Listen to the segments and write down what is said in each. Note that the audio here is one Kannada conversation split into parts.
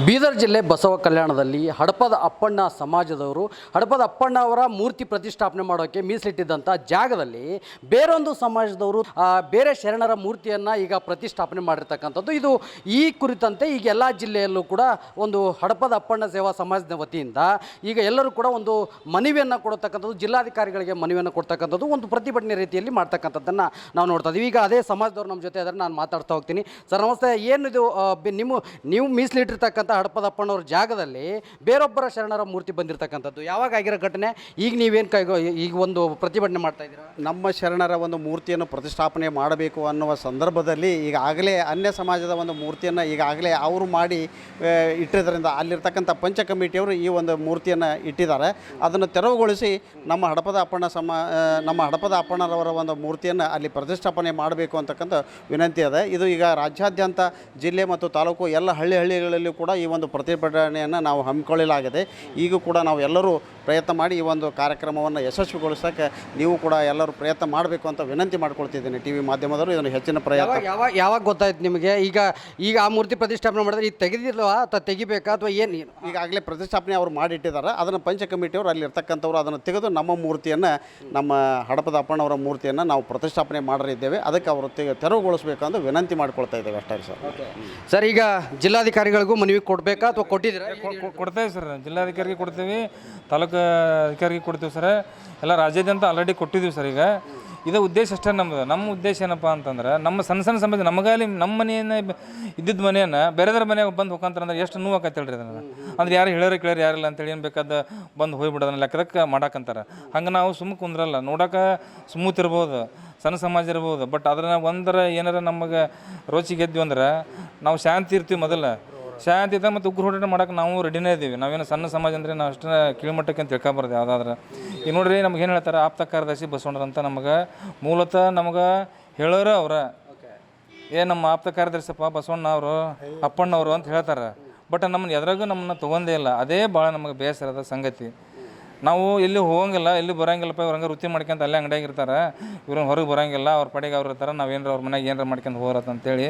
ಬೀದರ್ ಜಿಲ್ಲೆ ಬಸವ ಕಲ್ಯಾಣದಲ್ಲಿ ಹಡಪದ ಅಪ್ಪಣ್ಣ ಸಮಾಜದವರು ಹಡಪದ ಅಪ್ಪಣ್ಣ ಅವರ ಮೂರ್ತಿ ಪ್ರತಿಷ್ಠಾಪನೆ ಮಾಡೋಕ್ಕೆ ಮೀಸಲಿಟ್ಟಿದ್ದಂಥ ಜಾಗದಲ್ಲಿ ಬೇರೊಂದು ಸಮಾಜದವರು ಬೇರೆ ಶರಣರ ಮೂರ್ತಿಯನ್ನು ಈಗ ಪ್ರತಿಷ್ಠಾಪನೆ ಮಾಡಿರ್ತಕ್ಕಂಥದ್ದು. ಇದು ಈ ಕುರಿತಂತೆ ಈಗ ಎಲ್ಲ ಜಿಲ್ಲೆಯಲ್ಲೂ ಕೂಡ ಒಂದು ಹಡಪದ ಅಪ್ಪಣ್ಣ ಸೇವಾ ಸಮಾಜದ ವತಿಯಿಂದ ಈಗ ಎಲ್ಲರೂ ಕೂಡ ಒಂದು ಮನವಿಯನ್ನು ಕೊಡ್ತಕ್ಕಂಥದ್ದು, ಜಿಲ್ಲಾಧಿಕಾರಿಗಳಿಗೆ ಮನವಿಯನ್ನು ಕೊಡ್ತಕ್ಕಂಥದ್ದು, ಒಂದು ಪ್ರತಿಭಟನೆ ರೀತಿಯಲ್ಲಿ ಮಾಡ್ತಕ್ಕಂಥದ್ದನ್ನು ನಾವು ನೋಡ್ತಾ ಇದ್ದೀವಿ. ಈಗ ಅದೇ ಸಮಾಜದವರು ನಮ್ಮ ಜೊತೆ ಅದನ್ನು ನಾನು ಮಾತಾಡ್ತಾ ಹೋಗ್ತೀನಿ. ಸರ್ ನಮಸ್ತೆ. ಏನಿದು ನೀವು ಮೀಸಲಿಟ್ಟಿರ್ತಕ್ಕಂಥ ಹಡಪದ ಅಪ್ಪಣ್ಣವ್ರ ಜಾಗದಲ್ಲಿ ಬೇರೊಬ್ಬರ ಶರಣರ ಮೂರ್ತಿ ಬಂದಿರತಕ್ಕಂಥದ್ದು ಯಾವಾಗ ಆಗಿರೋ ಘಟನೆ? ಈಗ ನೀವೇನು ಈಗ ಒಂದು ಪ್ರತಿಭಟನೆ ಮಾಡ್ತಾ ಇದ್ದೀರಾ? ನಮ್ಮ ಶರಣರ ಒಂದು ಮೂರ್ತಿಯನ್ನು ಪ್ರತಿಷ್ಠಾಪನೆ ಮಾಡಬೇಕು ಅನ್ನುವ ಸಂದರ್ಭದಲ್ಲಿ ಈಗಾಗಲೇ ಅನ್ಯ ಸಮಾಜದ ಒಂದು ಮೂರ್ತಿಯನ್ನು ಈಗಾಗಲೇ ಅವರು ಮಾಡಿ ಇಟ್ಟಿದ್ದರಿಂದ ಅಲ್ಲಿರ್ತಕ್ಕಂಥ ಪಂಚ ಕಮಿಟಿಯವರು ಈ ಒಂದು ಮೂರ್ತಿಯನ್ನು ಇಟ್ಟಿದ್ದಾರೆ. ಅದನ್ನು ತೆರವುಗೊಳಿಸಿ ನಮ್ಮ ಹಡಪದ ಅಪ್ಪಣ್ಣರವರ ಒಂದು ಮೂರ್ತಿಯನ್ನು ಅಲ್ಲಿ ಪ್ರತಿಷ್ಠಾಪನೆ ಮಾಡಬೇಕು ಅಂತಕ್ಕಂಥ ವಿನಂತಿ ಇದೆ. ಇದು ಈಗ ರಾಜ್ಯಾದ್ಯಂತ ಜಿಲ್ಲೆ ಮತ್ತು ತಾಲೂಕು ಎಲ್ಲ ಹಳ್ಳಿಗಳಲ್ಲೂ ಕೂಡ ಈ ಒಂದು ಪ್ರತಿಭಟನೆಯನ್ನು ನಾವು ಹಮ್ಮಿಕೊಳ್ಳಲಾಗಿದೆ. ಈಗ ಕೂಡ ನಾವು ಎಲ್ಲರೂ ಪ್ರಯತ್ನ ಮಾಡಿ ಈ ಒಂದು ಕಾರ್ಯಕ್ರಮವನ್ನು ಯಶಸ್ವಿಗೊಳಿಸೋಕ್ಕೆ ನೀವು ಕೂಡ ಎಲ್ಲರೂ ಪ್ರಯತ್ನ ಮಾಡಬೇಕು ಅಂತ ವಿನಂತಿ ಮಾಡ್ಕೊಳ್ತಿದ್ದೀನಿ. ಟಿ ವಿ ಮಾಧ್ಯಮದವರು ಇದನ್ನು ಹೆಚ್ಚಿನ ಪ್ರಯತ್ನ. ಯಾವಾಗ ಗೊತ್ತಾಯ್ತು ನಿಮಗೆ? ಈಗ ಆ ಮೂರ್ತಿ ಪ್ರತಿಷ್ಠಾಪನೆ ಮಾಡಿದ್ರೆ ಈಗ ತೆಗೆದಿಲ್ವಾ ಅಥವಾ ತೆಗಿಬೇಕಾ ಅಥವಾ ಏನು? ಈಗಾಗಲೇ ಪ್ರತಿಷ್ಠಾಪನೆ ಅವರು ಮಾಡಿಟ್ಟಿದ್ದಾರೆ. ಅದನ್ನು ಪಂಚ ಕಮಿಟಿಯವರು ಅಲ್ಲಿರ್ತಕ್ಕಂಥವ್ರು ಅದನ್ನು ತೆಗೆದು ನಮ್ಮ ಮೂರ್ತಿಯನ್ನು, ನಮ್ಮ ಹಡಪದ ಅಪ್ಪಣ್ಣವರ ಮೂರ್ತಿಯನ್ನು ನಾವು ಪ್ರತಿಷ್ಠಾಪನೆ ಮಾಡಿದ್ದೇವೆ. ಅದಕ್ಕೆ ಅವರು ತೆರವುಗೊಳಿಸಬೇಕು ಅಂತ ವಿನಂತಿ ಮಾಡ್ಕೊಳ್ತಾ ಇದ್ದೇವೆ ಅಷ್ಟೇ ಸರ್. ಸರ್, ಈಗ ಜಿಲ್ಲಾಧಿಕಾರಿಗಳಿಗೂ ಮನವಿ ಕೊಡಬೇಕಾ ಅಥವಾ ಕೊಟ್ಟಿದ್ದೀರಾ? ಕೊಡ್ತೇವೆ ಸರ್. ಜಿಲ್ಲಾಧಿಕಾರಿಗೆ ಕೊಡ್ತೀವಿ, ತಾಲೂಕು ಅಧಿಕಾರಿಗೆ ಕೊಡ್ತೀವಿ ಸರ್. ಎಲ್ಲ ರಾಜ್ಯಾದ್ಯಂತ ಆಲ್ರೆಡಿ ಕೊಟ್ಟಿದ್ದೀವಿ ಸರ್. ಈಗ ಇದು ಉದ್ದೇಶ ಅಷ್ಟೇ ನಮ್ಮ ಉದ್ದೇಶ ಏನಪ್ಪ ಅಂತಂದ್ರೆ, ನಮ್ಮ ಸಣ್ಣ ಸಮಾಜ ನಮಗಾಲಿ ನಮ್ಮ ಮನೆಯನ್ನು ಇದ್ದಿದ್ದ ಮನೆಯನ್ನು ಬೇರೆದರ ಮನೆಯಾಗ ಬಂದು ಹೋಗಂತಾರೆ ಎಷ್ಟು ನೋವು ಆಕೈತೆ ಹೇಳ್ರಿ. ಅದನ್ನು ಅಂದ್ರೆ ಯಾರು ಹೇಳೋರು ಕೇಳೋರು ಯಾರಿಲ್ಲ ಅಂತೇಳಿ ಏನು ಬೇಕಾದ ಬಂದು ಹೋಗ್ಬಿಡೋದನ್ನ ಲೆಕ್ಕದಕ್ಕೆ ಮಾಡಾಕಂತಾರೆ. ಹಂಗೆ ನಾವು ಸುಮ್ಮನೆ ಕುಂದ್ರಲ್ಲ. ನೋಡೋಕೆ ಸ್ಮೂತ್ ಇರ್ಬೋದು, ಸಣ್ಣ ಸಮಾಜ ಇರ್ಬೋದು, ಬಟ್ ಅದ್ರ ಒಂದರ ಏನಾರ ನಮಗೆ ರೋಚಿಗೆ ಗೆದ್ವಿ ಅಂದ್ರೆ ನಾವು ಶಾಂತಿ ಇರ್ತೀವಿ. ಮೊದಲು ಶಾಂತಿ ಇದ್ದಾಗ ಮತ್ತು ಉಗ್ರ ಹೋರಾಟ ಮಾಡೋಕೆ ನಾವು ರೆಡಿನೇ ಇದ್ದೀವಿ. ನಾವೇನು ಸಣ್ಣ ಸಮಾಜ ಅಂದರೆ ನಾವು ಅಷ್ಟು ಕೀಳ್ಮಟ್ಟಕ್ಕೆ ಅಂತ ತಿಳ್ಕೊಬಾರ್ದು ಯಾವುದಾದ್ರೆ. ಈಗ ನೋಡ್ರಿ, ನಮ್ಗೆ ಏನು ಹೇಳ್ತಾರೆ, ಆಪ್ತ ಕಾರ್ಯದರ್ಶಿ ಬಸವಣ್ಣರು ಅಂತ ನಮಗೆ ಮೂಲತಃ ನಮಗೆ ಹೇಳೋರು ಅವ್ರ ನಮ್ಮ ಆಪ್ತ ಕಾರ್ಯದರ್ಶಿಪ್ಪ ಬಸವಣ್ಣ ಅವರು, ಅಪ್ಪಣ್ಣವರು ಅಂತ ಹೇಳ್ತಾರೆ. ಬಟ್ ನಮ್ಮನ್ನು ಎದ್ರಾಗೂ ನಮ್ಮನ್ನು ತೊಗೊಂಡೇ ಇಲ್ಲ. ಅದೇ ಭಾಳ ನಮಗೆ ಬೇಸರದ ಸಂಗತಿ. ನಾವು ಎಲ್ಲಿ ಹೋಗಂಗಿಲ್ಲ, ಎಲ್ಲಿ ಬರೋಂಗಿಲ್ಲಪ್ಪ. ಇವ್ರು ಹಂಗೆ ವೃತ್ತಿ ಮಾಡ್ಕೊಂತ ಅಲ್ಲೇ ಅಂಗಡಿಯಾಗಿರ್ತಾರೆ, ಇವ್ರನ್ನ ಹೊರಗೆ ಬರೋಂಗಿಲ್ಲ, ಅವ್ರ ಪಡೆಗೆ ಅವ್ರು ಇರ್ತಾರೆ. ನಾವೇನಾರ ಅವ್ರ ಮನೆಗೆ ಏನಾರ ಮಾಡ್ಕೊಂಡು ಹೋರತ್ತ ಅಂತೇಳಿ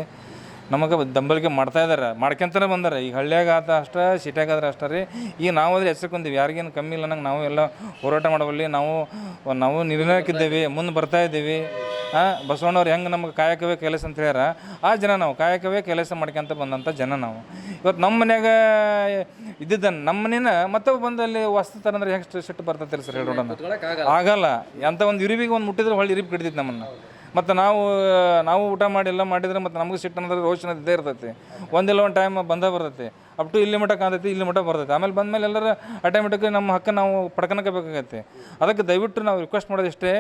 ನಮಗೆ ದಂಬಲಿಕೆ ಮಾಡ್ತಾಯಿದ್ದಾರೆ, ಮಾಡ್ಕೊಂತಾನೆ ಬಂದಾರೆ. ಈಗ ಹಳ್ಳಿಯಾಗ ಆತ ಅಷ್ಟೇ, ಸಿಟಿಯಾಗಾದ್ರೆ ಅಷ್ಟೇ ರೀ. ಈಗ ನಾವು ಅದ್ರ ಹೆಸರ್ಕೊಂತೀವಿ, ಯಾರಿಗೇನು ಕಮ್ಮಿ ಇಲ್ಲ ನಂಗೆ. ನಾವು ಎಲ್ಲ ಹೋರಾಟ ಮಾಡಬಲ್ಲಿ ನಾವು ನಿರ್ಣಯಕ್ಕಿದ್ದೇವೆ, ಮುಂದೆ ಬರ್ತಾಯಿದ್ದೀವಿ. ಬಸವಣ್ಣವ್ರು ಹೆಂಗೆ ನಮಗೆ ಕಾಯಕವೇ ಕೆಲಸ ಅಂತ ಹೇಳ್ಯಾರ, ಆ ಜನ ನಾವು ಕಾಯಕವೇ ಕೆಲಸ ಮಾಡ್ಕೊಂತ ಬಂದಂಥ ಜನ ನಾವು. ಇವತ್ತು ನಮ್ಮ ಮನ್ಯಾಗ ಇದ್ದಿದ್ದನ್ನು ನಮ್ಮ ಮನೇನ ಮತ್ತೊಬ್ಬ ಬಂದು ಅಲ್ಲಿ ವಸ್ತು ಅಂದ್ರೆ ಹೆಂಗೆ ಸಿಟ್ಟು ಬರ್ತೈತಿಲ್ಲ ಸರ್, ಹೇಳೋಣ ಆಗಲ್ಲ. ಎಂಥ ಒಂದು ಇರಿಬಿಗೆ ಒಂದು ಮುಟ್ಟಿದ್ರೆ ಹೊಳ್ಳಿ ಇರಿಬಿ ಕಡಿತೈತಿ ನಮ್ಮನ್ನು. ಮತ್ತು ನಾವು ಊಟ ಮಾಡಿಲ್ಲ ಮಾಡಿದ್ರೆ ಮತ್ತು ನಮಗೆ ಸಿಟ್ಟು ಅನ್ನೋದ್ರೆ ರೋಷನ್ ಇದ್ದೇ ಇರ್ತೈತಿ. ಒಂದಿಲ್ಲ ಒಂದು ಟೈಮ್ ಬಂದೇ ಬರ್ತೈತಿ. ಅಪ್ ಟು ಇಲ್ಲಿ ಮಟ್ಟ ಕಾಣ್ತೈತಿ, ಇಲ್ಲಿ ಮಟ್ಟ ಬರ್ತೈತಿ. ಆಮೇಲೆ ಬಂದಮೇಲೆ ಎಲ್ಲರೂ ಆಟೋಮೆಟಿಕ್ಕಾಗಿ ನಮ್ಮ ಹಕ್ಕನ್ನು ನಾವು ಪಡ್ಕೊಳಕಬೇಕಾಗತ್ತೆ. ಅದಕ್ಕೆ ದಯವಿಟ್ಟು ನಾವು ರಿಕ್ವೆಸ್ಟ್ ಮಾಡೋದಿಷ್ಟೇ,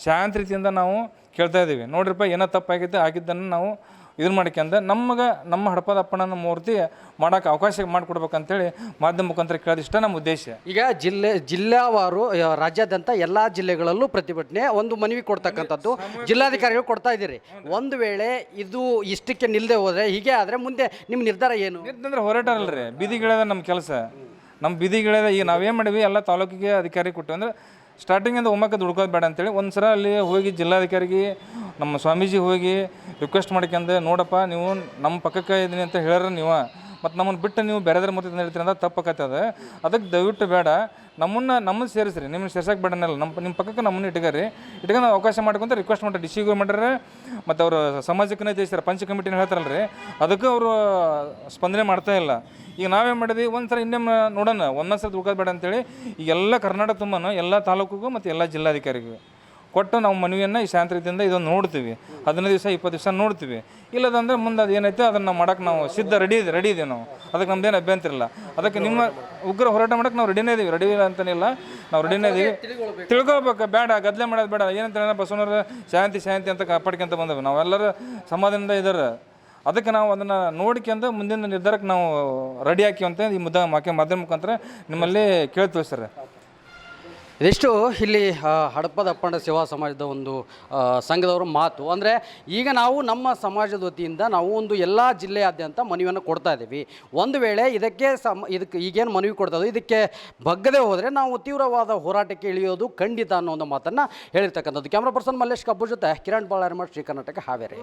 ಶಾಂತ ರೀತಿಯಿಂದ ನಾವು ಕೇಳ್ತಾ ಇದ್ದೀವಿ. ನೋಡ್ರಿಪ್ಪ, ಏನೋ ತಪ್ಪಾಗೈತೆ, ಆಗಿದ್ದನ್ನು ನಾವು ಇದನ್ನು ಮಾಡ್ಕೊಂಡ ನಮ್ಮ ಹಡಪದ ಅಪ್ಪಣ್ಣನ ಮೂರ್ತಿ ಮಾಡೋಕೆ ಅವಕಾಶ ಮಾಡಿಕೊಡ್ಬೇಕಂತೇಳಿ ಮಾಧ್ಯಮ ಮುಖಾಂತರ ಕೇಳೋದಿಷ್ಟ ನಮ್ಮ ಉದ್ದೇಶ. ಈಗ ಜಿಲ್ಲಾವಾರು ರಾಜ್ಯಾದ್ಯಂತ ಎಲ್ಲ ಜಿಲ್ಲೆಗಳಲ್ಲೂ ಪ್ರತಿಭಟನೆ ಒಂದು ಮನವಿ ಕೊಡ್ತಕ್ಕಂಥದ್ದು ಜಿಲ್ಲಾಧಿಕಾರಿಗಳು ಕೊಡ್ತಾ ಇದ್ದೀರಿ. ಒಂದು ವೇಳೆ ಇದು ಇಷ್ಟಕ್ಕೆ ನಿಲ್ಲದೆ ಹೋದರೆ, ಹೀಗೆ ಆದರೆ ಮುಂದೆ ನಿಮ್ಮ ನಿರ್ಧಾರ ಏನು? ಅಂದ್ರೆ ಹೋರಾಟ ಅಲ್ರಿ, ಬೀದಿಗಿಳಿಯೋದ ನಮ್ಮ ಕೆಲಸ. ನಮ್ಮ ಬೀದಿಗಿಳಿಯೋದ. ಈಗ ನಾವೇನು ಮಾಡಿವಿ, ಎಲ್ಲ ತಾಲೂಕಿಗೆ ಅಧಿಕಾರಿ ಕೊಟ್ಟು ಅಂದ್ರೆ ಸ್ಟಾರ್ಟಿಂಗಿಂದ ಒಮ್ಮಕ್ಕೆ ದುಡ್ಕೋದು ಬೇಡ ಅಂತೇಳಿ ಒಂದು ಸಲ ಅಲ್ಲಿ ಹೋಗಿ ಜಿಲ್ಲಾಧಿಕಾರಿಗೆ ನಮ್ಮ ಸ್ವಾಮೀಜಿ ಹೋಗಿ ರಿಕ್ವೆಸ್ಟ್ ಮಾಡ್ಕೊಂಡೆ, ನೋಡಪ್ಪ ನೀವು ನಮ್ಮ ಪಕ್ಕಕ್ಕೆ ಇದ್ದೀನಿ ಅಂತ ಹೇಳ್ಯಾರ ನೀವು, ಮತ್ತು ನಮ್ಮನ್ನು ಬಿಟ್ಟು ನೀವು ಬೇರೆದ್ರ ಮೂರ್ತಿ ಹೇಳ್ತೀರಿ ಅಂದ್ರೆ ತಪ್ಪಾಕತ್ತದ. ಅದಕ್ಕೆ ದಯವಿಟ್ಟು ಬೇಡ, ನಮ್ಮನ್ನು ಸೇರಿಸ್ರಿ. ನಿಮ್ಮನ್ನು ಸೇರ್ಸಕ್ಕೆ ಬೇಡನಲ್ಲ, ನಿಮ್ಮ ಪಕ್ಕಕ್ಕೆ ನಮ್ಮನ್ನು ಇಟ್ಕೊಂಡು ಅವಕಾಶ ಮಾಡ್ಕೊಂತ ರಿಕ್ವೆಸ್ಟ್ ಮಾಡ್ತಾರೆ. ಡಿಸಿಗೂ ಮಾಡ್ಯಾರ, ಮತ್ತು ಅವರು ಸಮಾಜಕ್ಕನೇ ತಿಳಿಸ್ತಾರೆ, ಪಂಚ ಕಮಿಟಿನ ಹೇಳ್ತಾರಲ್ರಿ, ಅದಕ್ಕೆ ಅವರು ಸ್ಪಂದನೆ ಮಾಡ್ತಾ ಇಲ್ಲ. ಈಗ ನಾವೇನು ಮಾಡಿದ್ವಿ, ಒಂದು ಸಲ ಇನ್ನೊಮ್ಮೆ ನೋಡೋಣ, ಒಂದೊಂದು ಸಲ ದುಡ್ಕೋದು ಬೇಡ ಅಂತೇಳಿ ಈಗ ಎಲ್ಲ ಕರ್ನಾಟಕ ತುಂಬಾ ಎಲ್ಲ ತಾಲೂಕಿಗೂ ಮತ್ತು ಎಲ್ಲ ಜಿಲ್ಲಾಧಿಕಾರಿಗೂ ಕೊಟ್ಟು ನಾವು ಮನವಿಯನ್ನು ಈ ಶಾಂತ ರೀತಿಯಿಂದ ಇದನ್ನು ನೋಡ್ತೀವಿ. 15 ದಿವಸ 20 ದಿವಸ ನೋಡ್ತೀವಿ. ಇಲ್ಲದಂದ್ರೆ ಮುಂದೆ ಅದು ಏನೈತೆ ಅದನ್ನು ಮಾಡೋಕ್ಕೆ ನಾವು ರೆಡಿ ಇದ್ದೀವಿ ನಾವು. ಅದಕ್ಕೆ ನಮ್ದೇನು ಅಭ್ಯಂತರ ಇಲ್ಲ. ಅದಕ್ಕೆ ನಿಮ್ಮ ಉಗ್ರ ಹೋರಾಟ ಮಾಡೋಕ್ಕೆ ನಾವು ರೆಡಿನೇ ಇದ್ದೀವಿ. ರೆಡಿ ಇಲ್ಲ ಅಂತನಿಲ್ಲ, ನಾವು ರೆಡಿನೇ ಇದ್ದೀವಿ. ತಿಳ್ಕೊಬೇಕು, ಬೇಡ ಗದ್ದಲೆ ಮಾಡೋದು ಬೇಡ. ಏನಂತ ಬಸವಣ್ಣವ್ರ ಶಾಂತಿ ಅಂತ ಕಾಪಾಡ್ಕೊಂತ ಬಂದವು. ನಾವೆಲ್ಲರೂ ಸಮಾಧಾನದಿಂದ ಇದ್ದಾರೆ. ಅದಕ್ಕೆ ನಾವು ಅದನ್ನು ನೋಡ್ಕೊಂಡು ಮುಂದಿನ ನಿರ್ಧಾರಕ್ಕೆ ನಾವು ರೆಡಿ ಹಾಕಿ ಅಂತ ಈ ಮಾಧ್ಯಮ ಮುಖಾಂತರ ನಿಮ್ಮಲ್ಲಿ ಕೇಳ್ತೀವಿ ಸರ್. ಇದಿಷ್ಟು ಇಲ್ಲಿ ಹಡಪದ ಅಪ್ಪಣ್ಣ ಸೇವಾ ಸಮಾಜದ ಒಂದು ಸಂಘದವರು ಮಾತು. ಅಂದರೆ ಈಗ ನಾವು ನಮ್ಮ ಸಮಾಜದ ವತಿಯಿಂದ ನಾವು ಒಂದು ಎಲ್ಲ ಜಿಲ್ಲೆಯಾದ್ಯಂತ ಮನವಿಯನ್ನು ಕೊಡ್ತಾ ಇದ್ದೀವಿ. ಒಂದು ವೇಳೆ ಇದಕ್ಕೆ ಈಗೇನು ಮನವಿ ಕೊಡ್ತಾ ಇದ್ದೀವಿ, ಇದಕ್ಕೆ ಬಗ್ಗದೆ ಹೋದರೆ ನಾವು ತೀವ್ರವಾದ ಹೋರಾಟಕ್ಕೆ ಇಳಿಯೋದು ಖಂಡಿತ ಅನ್ನೋ ಒಂದು ಮಾತನ್ನು ಹೇಳಿರ್ತಕ್ಕಂಥದ್ದು. ಕ್ಯಾಮ್ರಾ ಪರ್ಸನ್ ಮಲ್ಲೇಶ್ ಕಬ್ಬು ಜೊತೆ ಕಿರಣ್ ಬಾಳಾರಿ, ಶ್ರೀ ಕರ್ನಾಟಕ, ಹಾವೇರಿ.